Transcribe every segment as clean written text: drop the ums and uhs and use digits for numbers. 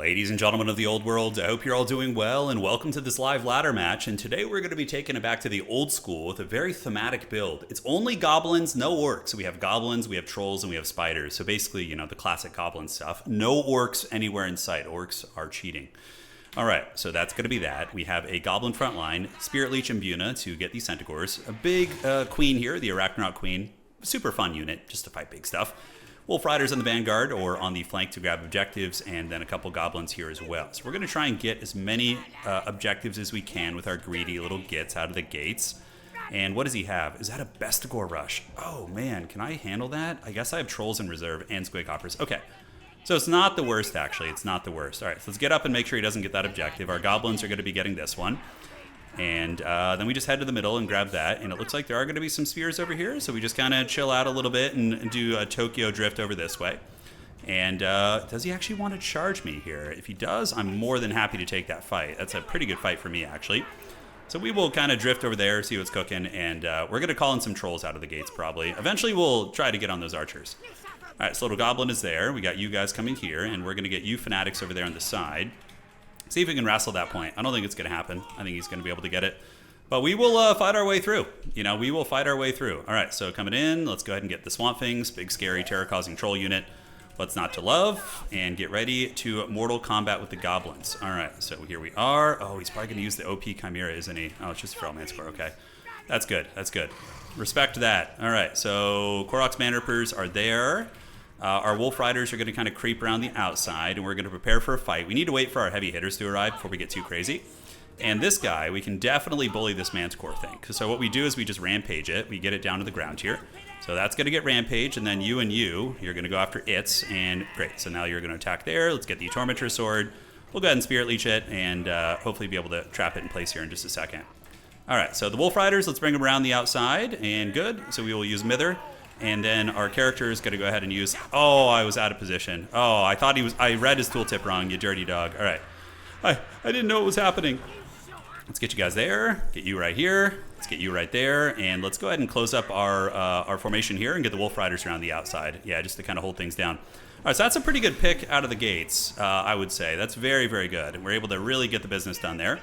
Ladies and gentlemen of the old world, I hope you're all doing well and welcome to this live ladder match. And today we're going to be taking it back to the old school with a very thematic build. It's only goblins, no orcs. We have goblins, we have trolls, and we have spiders. So basically, you know, the classic goblin stuff. No orcs anywhere in sight. Orcs are cheating. All right, so that's going to be that. We have a goblin front line, Spirit Leech and Buna to get these centaurs. A big queen here, the Arachnaut Queen. Super fun unit, just to fight big stuff. Wolf Riders on the vanguard or on the flank to grab objectives, and then a couple goblins here as well. So we're going to try and get as many objectives as we can with our greedy little gits out of the gates. And what does he have? Is that a Bestigor Rush? Oh man, can I handle that? I guess I have Trolls in reserve and Squig Hoppers. Okay, so it's not the worst actually. It's not the worst. All right, so let's get up and make sure he doesn't get that objective. Our goblins are going to be getting this one. And then we just head to the middle and grab that. And it looks like there are going to be some spheres over here. So we just kind of chill out a little bit and do a Tokyo drift over this way. And does he actually want to charge me here? If he does, I'm more than happy to take that fight. That's a pretty good fight for me, actually. So we will kind of drift over there, see what's cooking. And we're going to call in some trolls out of the gates, probably. Eventually, we'll try to get on those archers. All right, so little goblin is there. We got you guys coming here. And we're going to get you fanatics over there on the side. See if we can wrestle that point. I don't think it's going to happen. I think he's going to be able to get it. But we will fight our way through. You know, we will fight our way through. All right, so coming in, let's go ahead and get the Swamp Things, big, scary, terror-causing troll unit. What's not to love? And get ready to mortal combat with the goblins. All right, so here we are. Oh, he's probably going to use the OP Chimera, isn't he? Oh, it's just Feral Manticore. Okay. That's good. That's good. Respect that. All right, so Koroks Manrippers are there. Our Wolf Riders are going to kind of creep around the outside, and we're going to prepare for a fight. We need to wait for our heavy hitters to arrive before we get too crazy. And this guy, we can definitely bully this Manticore thing. So what we do is we just rampage it. We get it down to the ground here. So that's going to get rampage, and then you're going to go after its, and great. So now you're going to attack there. Let's get the Tormentor Sword. We'll go ahead and Spirit Leech it, and hopefully be able to trap it in place here in just a second. All right, so the Wolf Riders, let's bring them around the outside, and good. So we will use Mither. And then our character is going to go ahead and use... Oh, I was out of position. Oh, I thought he was... I read his tooltip wrong, you dirty dog. All right. I didn't know what was happening. Let's get you guys there. Get you right here. Let's get you right there. And let's go ahead and close up our formation here and get the Wolf Riders around the outside. Yeah, just to kind of hold things down. All right, so that's a pretty good pick out of the gates, I would say. That's very, very good. And we're able to really get the business done there.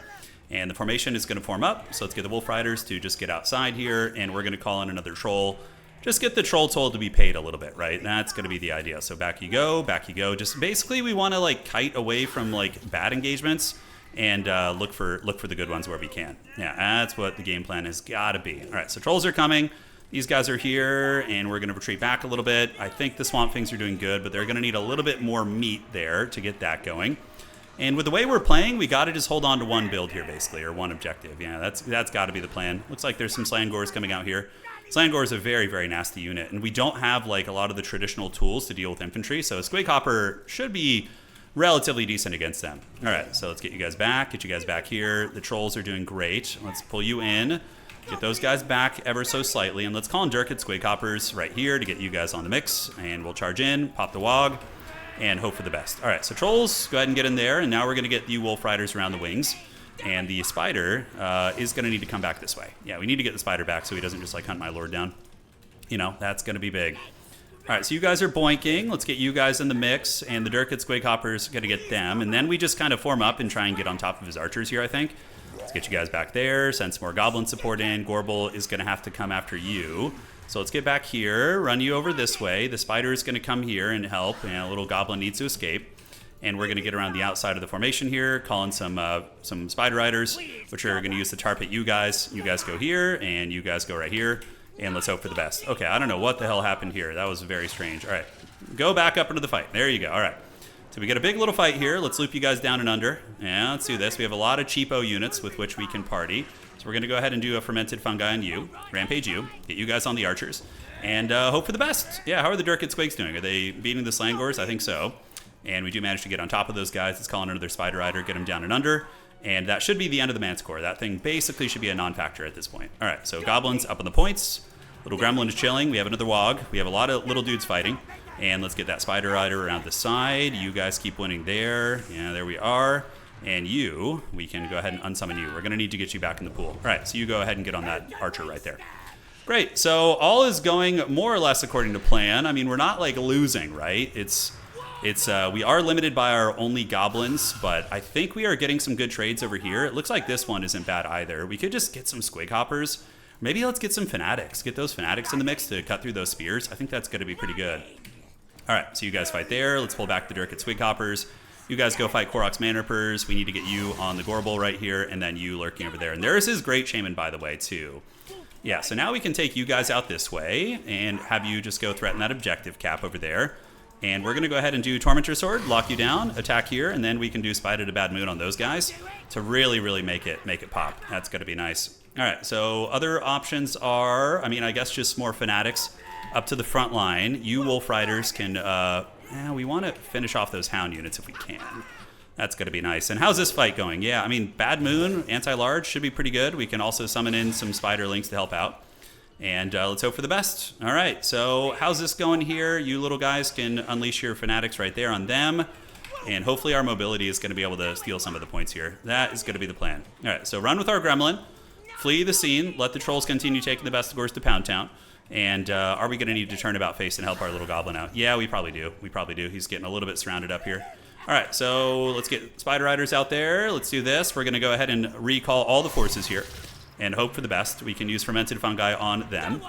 And the formation is going to form up. So let's get the Wolf Riders to just get outside here. And we're going to call in another troll. Just get the troll toll to be paid a little bit, right? That's going to be the idea. So back you go, back you go. Just basically we want to like kite away from like bad engagements and look for the good ones where we can. Yeah, that's what the game plan has got to be. All right, so trolls are coming. These guys are here, and we're going to retreat back a little bit. I think the Swamp Things are doing good, but they're going to need a little bit more meat there to get that going. And with the way we're playing, we got to just hold on to one build here, basically, or one objective. Yeah, that's got to be the plan. Looks like there's some Slangors coming out here. Slangor is a very, very nasty unit, and we don't have like a lot of the traditional tools to deal with infantry, so a Squig Hopper should be relatively decent against them. All right, so let's get you guys back here. The trolls are doing great. Let's pull you in, get those guys back ever so slightly, and let's call in Dirk at Squig Hoppers right here to get you guys on the mix, and we'll charge in, pop the Wog, and hope for the best. All right, so trolls, go ahead and get in there, and now we're going to get you Wolf Riders around the wings. And the spider is going to need to come back this way. Yeah, we need to get the spider back so he doesn't just like hunt my lord down. You know, that's going to be big. All right, so you guys are boinking. Let's get you guys in the mix. And the Dirk at Squig Hopper's going to get them. And then we just kind of form up and try and get on top of his archers here, I think. Let's get you guys back there. Send some more goblin support in. Gorbel is going to have to come after you. So let's get back here. Run you over this way. The spider is going to come here and help. And a little goblin needs to escape. And we're going to get around the outside of the formation here, call in some Spider Riders, which are going to use the tarp at you guys. You guys go here, and you guys go right here, and let's hope for the best. Okay, I don't know what the hell happened here. That was very strange. All right, go back up into the fight. There you go. All right, so we get a big little fight here. Let's loop you guys down and under. Yeah, let's do this. We have a lot of cheapo units with which we can party. So we're going to go ahead and do a fermented fungi on you, rampage you, get you guys on the archers, and hope for the best. Yeah, how are the Dirk at Squigs doing? Are they beating the Slangors? I think so. And we do manage to get on top of those guys. Let's call in another Spider Rider, get them down and under. And that should be the end of the Manticore. That thing basically should be a non-factor at this point. All right, so goblins up on the points. Little gremlin is chilling. We have another Wog. We have a lot of little dudes fighting. And let's get that Spider Rider around the side. You guys keep winning there. Yeah, there we are. And you, we can go ahead and unsummon you. We're going to need to get you back in the pool. All right, so you go ahead and get on that archer right there. Great, so all is going more or less according to plan. I mean, we're not like losing, right? It's It's we are limited by our only goblins, but I think we are getting some good trades over here. It looks like this one isn't bad either. We could just get some squig hoppers. Maybe let's get some fanatics. Get those fanatics in the mix to cut through those spears. I think that's going to be pretty good. All right, so you guys fight there. Let's pull back the Dirk at squig hoppers. You guys go fight Korok's Manrippers. We need to get you on the Gorbel right here, and then you lurking over there. And there's his Great Shaman, by the way, too. Yeah, so now we can take you guys out this way and have you just go threaten that objective cap over there. And we're going to go ahead and do Tormentor Sword, lock you down, attack here, and then we can do Spite at a Bad Moon on those guys to really make it pop. That's going to be nice. All right, so other options are, I mean, I guess just more Fanatics up to the front line. You Wolf Riders can, we want to finish off those Hound units if we can. That's going to be nice. And how's this fight going? Yeah, I mean, Bad Moon, anti-large should be pretty good. We can also summon in some Spiderlings to help out. And let's hope for the best. All right, so how's this going here? You little guys can unleash your Fanatics right there on them. And hopefully our mobility is going to be able to steal some of the points here. That is going to be the plan. All right, so run with our Gremlin. Flee the scene. Let the Trolls continue taking the Bestigors to Pound Town. And are we going to need to turn about face and help our little Goblin out? Yeah, we probably do. We probably do. He's getting a little bit surrounded up here. All right, so let's get Spider Riders out there. Let's do this. We're going to go ahead and recall all the forces here and hope for the best. We can use Fermented Fungi on them,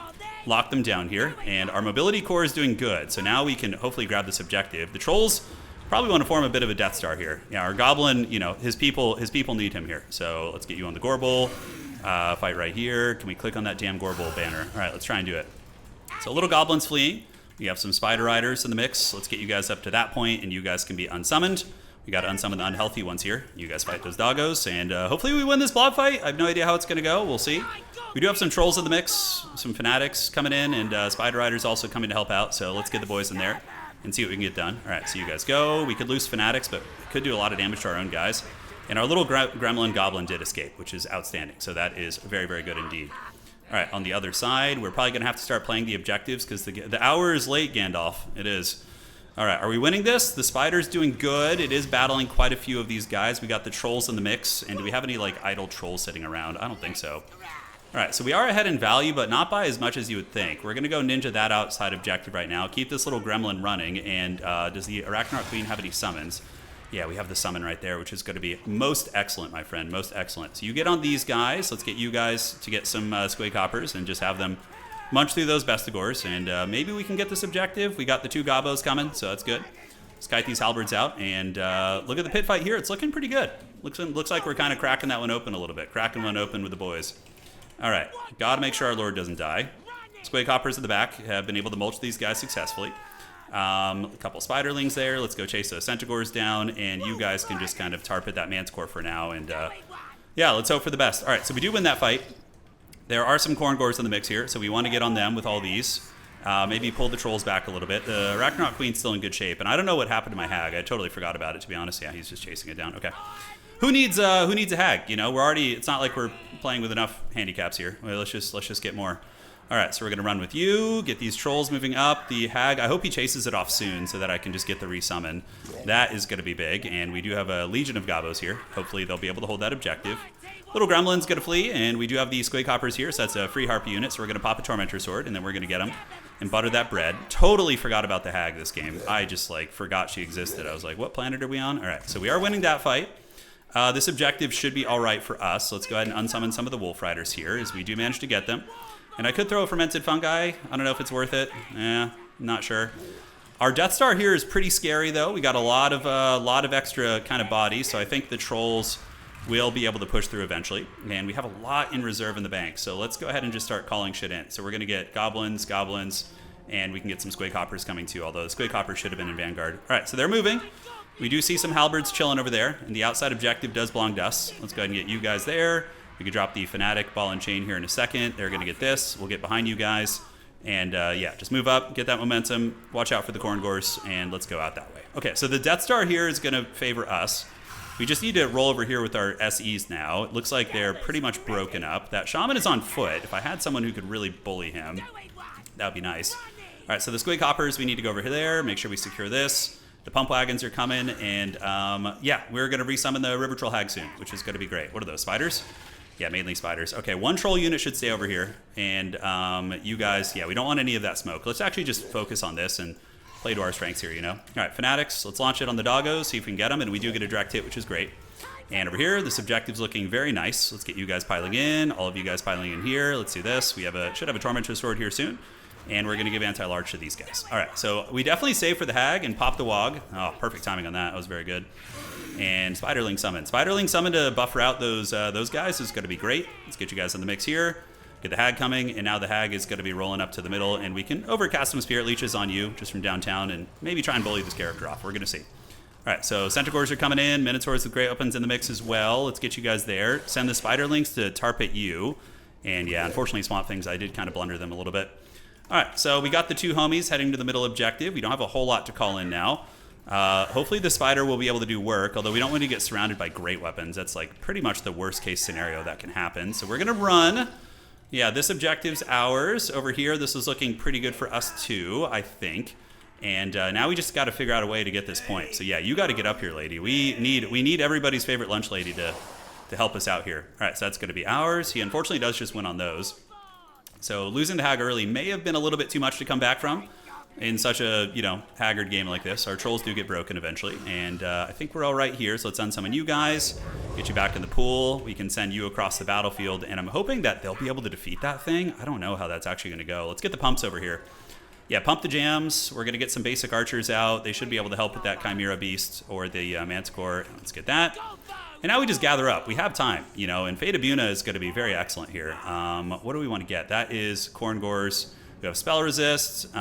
lock them down here, and our Mobility Core is doing good. So now we can hopefully grab this objective. The Trolls probably want to form a bit of a Death Star here. Yeah, our Goblin, you know, his people need him here. So let's get you on the Gorbel. Fight right here. Can we click on that damn Gorbel banner? All right, let's try and do it. So little Goblins fleeing. We have some Spider Riders in the mix. Let's get you guys up to that point, and you guys can be unsummoned. We got to unsummon the unhealthy ones here. You guys fight those doggos, and hopefully we win this blob fight. I have no idea how it's going to go. We'll see. We do have some Trolls in the mix, some Fanatics coming in, and Spider Riders also coming to help out. So let's get the boys in there and see what we can get done. All right, so you guys go. We could lose Fanatics, but we could do a lot of damage to our own guys. And our little Gremlin Goblin did escape, which is outstanding. So that is very good indeed. All right, on the other side, we're probably going to have to start playing the objectives because the hour is late, Gandalf. It is. All right, are we winning this? The Spider's doing good. It is battling quite a few of these guys. We got the Trolls in the mix. And do we have any, like, idle Trolls sitting around? I don't think so. All right, so we are ahead in value, but not by as much as you would think. We're going to go Ninja that outside objective right now. Keep this little Gremlin running. And does the Arachnoid Queen have any summons? Yeah, we have the summon right there, which is going to be most excellent, my friend. Most excellent. So you get on these guys. Let's get you guys to get some Squig Hoppers and just have them munch through those Bestigors, and maybe we can get this objective. We got the 2 Gobos coming, so that's good. Let's kite these Halberds out, and look at the pit fight here. It's looking pretty good. Looks like we're kind of cracking that one open a little bit. Cracking one open with the boys. All right, got to make sure our Lord doesn't die. Squig Hoppers in the back have been able to mulch these guys successfully. A couple Spiderlings there. Let's go chase those Centaurs down, and you guys can just kind of tarpit that Manticore for now, and yeah, let's hope for the best. All right, so we do win that fight. There are some Corngors in the mix here, so we want to get on them with all these. Maybe pull the Trolls back a little bit. The Arachnoid Queen's still in good shape, and I don't know what happened to my Hag. I totally forgot about it, to be honest. Yeah, he's just chasing it down. Okay. Who needs a Hag? You know, we're already. It's not like we're playing with enough handicaps here. Well, let's just get more. All right, so we're gonna run with you. Get these Trolls moving up. The Hag. I hope he chases it off soon, so that I can just get the resummon. That is gonna be big, and we do have a Legion of Gobos here. Hopefully, they'll be able to hold that objective. Little Gremlin's gonna flee, and we do have the Squig Hoppers here, so that's a free Harpy unit. So we're gonna pop a Tormentor Sword, and then we're gonna get them and butter that bread. Totally forgot about the Hag this game. I just like forgot she existed. I was like, what planet are we on? All right, so we are winning that fight. This objective should be all right for us. So let's go ahead and unsummon some of the Wolf Riders here, as we do manage to get them. And I could throw a Fermented Fungi. I don't know if it's worth it. Not sure. Our Death Star here is pretty scary, though. We got a lot of extra kind of bodies, so I think the Trolls will be able to push through eventually. And we have a lot in reserve in the bank, so let's go ahead and just start calling shit in. So we're going to get Goblins, and we can get some Squig Hoppers coming too, although the Squig Hoppers should have been in Vanguard. All right, so they're moving. We do see some Halberds chilling over there, and the outside objective does belong to us. Let's go ahead and get you guys there. We could drop the Fanatic Ball and Chain here in a second. They're going to get this. We'll get behind you guys. And yeah, just move up, get that momentum, watch out for the Corngors, and let's go out that way. Okay, so the Death Star here is going to favor us. We just need to roll over here with our SEs now. It looks like they're pretty much broken up. That Shaman is on foot. If I had someone who could really bully him, that would be nice. All right, so the Squig Hoppers, we need to go over there, make sure we secure this. The Pump Wagons are coming, and yeah, we're going to resummon the River Troll Hag soon, which is going to be great. What are those, spiders? Yeah, mainly spiders. Okay, 1 Troll unit should stay over here, and you guys, yeah, we don't want any of that smoke. Let's actually just focus on this and play to our strengths here, you know? All right, Fanatics, let's launch it on the doggos, see if we can get them, and we do get a direct hit, which is great. And over here, this objective's looking very nice. Let's get you guys piling in, all of you guys piling in here. Let's do this. We should have a Tormentor Sword here soon, and we're going to give anti-large to these guys. All right, so we definitely save for the Hag and pop the Wog. Oh, perfect timing on that. That was very good. And Spiderling Summon. Spiderling Summon to buffer out those guys is going to be great. Let's get you guys in the mix here. Get the Hag coming, and now the Hag is going to be rolling up to the middle, and we can overcast some Spirit Leeches on you just from downtown and maybe try and bully this character off. We're going to see. All right, so Centaurs are coming in. Minotaurs with great weapons in the mix as well. Let's get you guys there. Send the Spiderlings to tarp you. And yeah, unfortunately, Swamp Things, I did kind of blunder them a little bit. All right, so we got the 2 homies heading to the middle objective. We don't have a whole lot to call in now. Hopefully the Spider will be able to do work, although we don't want to get surrounded by great weapons. That's like pretty much the worst case scenario that can happen. So we're going to run. Yeah, this objective's ours. Over here, this is looking pretty good for us too, I think. And now we just got to figure out a way to get this point. So yeah, you got to get up here, lady. We need everybody's favorite lunch lady to help us out here. All right, so that's going to be ours. He unfortunately does just win on those. So losing to Hag early may have been a little bit too much to come back from in such a, you know, haggard game like this. Our trolls do get broken eventually. And I think we're all right here. So let's unsummon you guys, get you back in the pool. We can send you across the battlefield. And I'm hoping that they'll be able to defeat that thing. I don't know how that's actually going to go. Let's get the pumps over here. Yeah, pump the jams. We're going to get some basic archers out. They should be able to help with that Chimera Beast or the Manticore. Let's get that. And now we just gather up. We have time, you know, and Fate of Buna is going to be very excellent here. What do we want to get? That is Corngors. We have Spell Resist,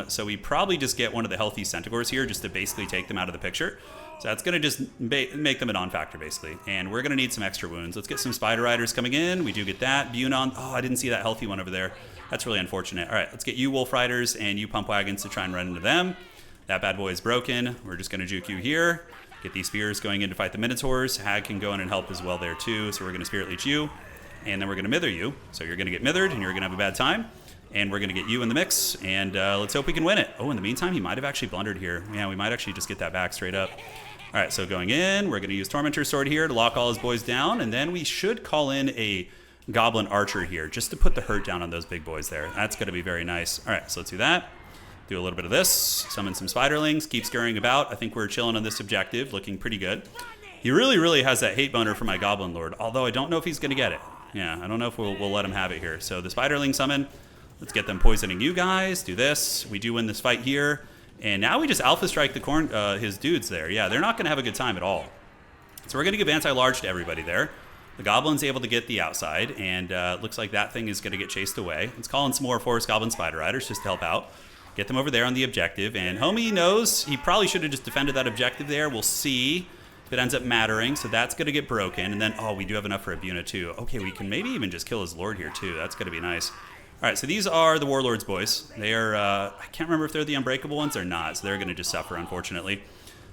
so we probably just get one of the healthy Centaurs here just to basically take them out of the picture. So that's going to just make them a non-factor, basically. And we're going to need some extra wounds. Let's get some Spider Riders coming in. We do get that. Bunon. Oh, I didn't see that healthy one over there. That's really unfortunate. All right, let's get you Wolf Riders and you Pump Wagons to try and run into them. That bad boy is broken. We're just going to juke you here. Get these spears going in to fight the Minotaurs. Hag can go in and help as well there too. So we're going to Spirit Leech you. And then we're going to Mither you. So you're going to get Mithered and you're going to have a bad time. And we're going to get you in the mix. And let's hope we can win it. Oh, in the meantime, he might have actually blundered here. Yeah, we might actually just get that back straight up. All right, so going in, we're going to use Tormentor Sword here to lock all his boys down. And then we should call in a Goblin Archer here just to put the hurt down on those big boys there. That's going to be very nice. All right, so let's do that. Do a little bit of this. Summon some Spiderlings. Keep scurrying about. I think we're chilling on this objective. Looking pretty good. He really, really has that hate boner for my Goblin Lord. Although I don't know if he's going to get it. Yeah, I don't know if we'll let him have it here. So the Spiderling summon. Let's get them poisoning you guys. Do this. We do win this fight here. And now we just Alpha Strike the his dudes there. Yeah, they're not going to have a good time at all. So we're going to give anti-large to everybody there. The Goblin's able to get the outside. And looks like that thing is going to get chased away. Let's call in some more Forest Goblin Spider Riders just to help out. Get them over there on the objective. And Homie knows he probably should have just defended that objective there. We'll see if it ends up mattering. So that's going to get broken. And then, oh, we do have enough for a Buna too. Okay, we can maybe even just kill his Lord here too. That's going to be nice. All right, so these are the Warlords boys. They are, I can't remember if they're the Unbreakable ones or not. So they're going to just suffer, unfortunately.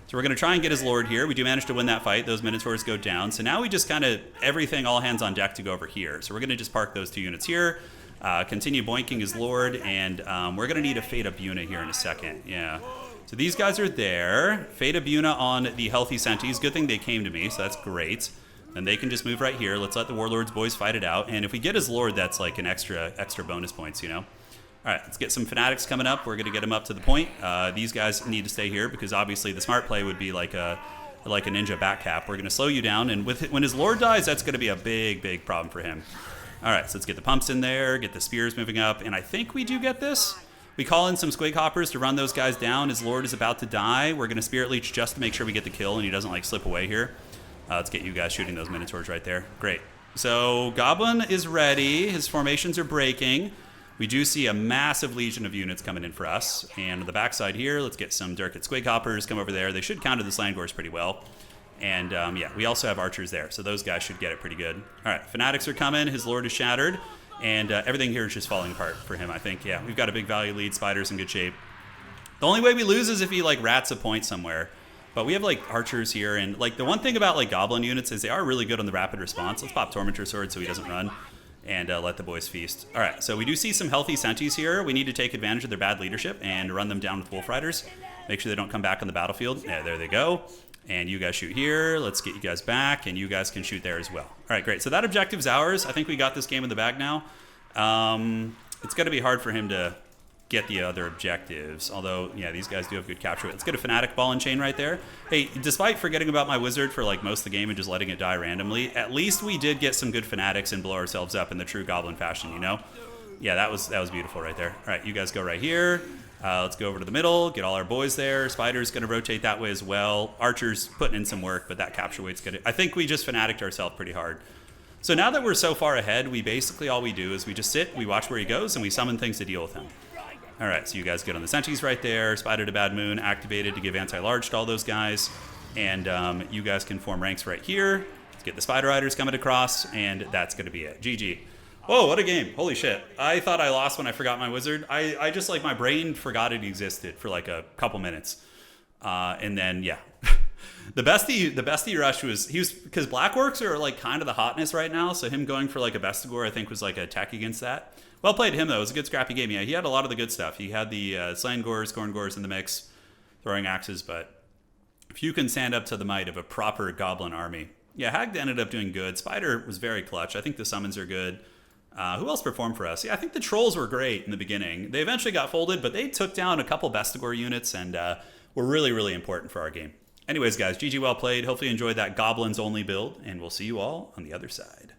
So we're going to try and get his Lord here. We do manage to win that fight. Those Minotaurs go down. So now we just kind of, everything, all hands on deck to go over here. So we're going to just park those 2 units here. Continue boinking his Lord, and we're going to need a Fate of Buna here in a second. Yeah. So these guys are there. Fate of Buna on the healthy Senties. Good thing they came to me, so that's great. And they can just move right here. Let's let the Warlords boys fight it out. And if we get his Lord, that's like an extra bonus points, you know? All right, let's get some Fanatics coming up. We're going to get them up to the point. These guys need to stay here because obviously the smart play would be like a ninja back cap. We're going to slow you down. And when his Lord dies, that's going to be a big, big problem for him. All right, so let's get the pumps in there, get the spears moving up, and I think we do get this. We call in some Squig Hoppers to run those guys down. His Lord is about to die. We're going to Spirit Leech just to make sure we get the kill and he doesn't like slip away here. Let's get you guys shooting those Minotaurs right there. Great. So Goblin is ready. His formations are breaking. We do see a massive legion of units coming in for us. And on the backside here, let's get some Durkit Squig Hoppers come over there. They should counter the Slangors pretty well. And yeah, we also have archers there, so those guys should get it pretty good. All right, Fanatics are coming. His Lord is shattered, and everything here is just falling apart for him, I think. Yeah, we've got a big value lead. Spider's in good shape. The only way we lose is if he, like, rats a point somewhere. But we have, like, archers here, and, like, the one thing about, like, Goblin units is they are really good on the rapid response. Let's pop Tormentor Sword so he doesn't run, and let the boys feast. All right, so we do see some healthy Senties here. We need to take advantage of their bad leadership and run them down with Wolf Riders. Make sure they don't come back on the battlefield. Yeah, there they go. And you guys shoot here. Let's get you guys back, and you guys can shoot there as well. All right, great. So that objective's ours. I think we got this game in the bag now. It's going to be hard for him to get the other objectives. Although, yeah, these guys do have good capture. Let's get a Fanatic Ball and Chain right there. Hey, despite forgetting about my Wizard for like most of the game and just letting it die randomly, at least we did get some good Fanatics and blow ourselves up in the true Goblin fashion, you know? Yeah, that was beautiful right there. All right, you guys go right here. Let's go over to the middle, get all our boys there. Spider's going to rotate that way as well. Archer's putting in some work, but that capture weight's good. I think we just Fanaticked ourselves pretty hard. So now that we're so far ahead, we basically, all we do is we just sit, we watch where he goes, and we summon things to deal with him. All right, so you guys get on the Sentis right there. Spider to Bad Moon activated to give anti-large to all those guys. And you guys can form ranks right here. Let's get the Spider Riders coming across, and that's going to be it. GG. Whoa, what a game. Holy shit. I thought I lost when I forgot my Wizard. I just, like, my brain forgot it existed for, like, a couple minutes. And then, yeah. The bestie rush was, because Black Orcs are, like, kind of the hotness right now, so him going for, like, a Bestigor, I think, was, like, a tech against that. Well played him, though. It was a good scrappy game. Yeah, he had a lot of the good stuff. He had the Slain Gores, Corn Gores in the mix, throwing axes, but if you can stand up to the might of a proper Goblin army. Yeah, Hag ended up doing good. Spider was very clutch. I think the summons are good. Who else performed for us? Yeah, I think the Trolls were great in the beginning. They eventually got folded, but they took down a couple Bestigor units and were really, really important for our game. Anyways, guys, GG well played. Hopefully you enjoyed that Goblins only build, and we'll see you all on the other side.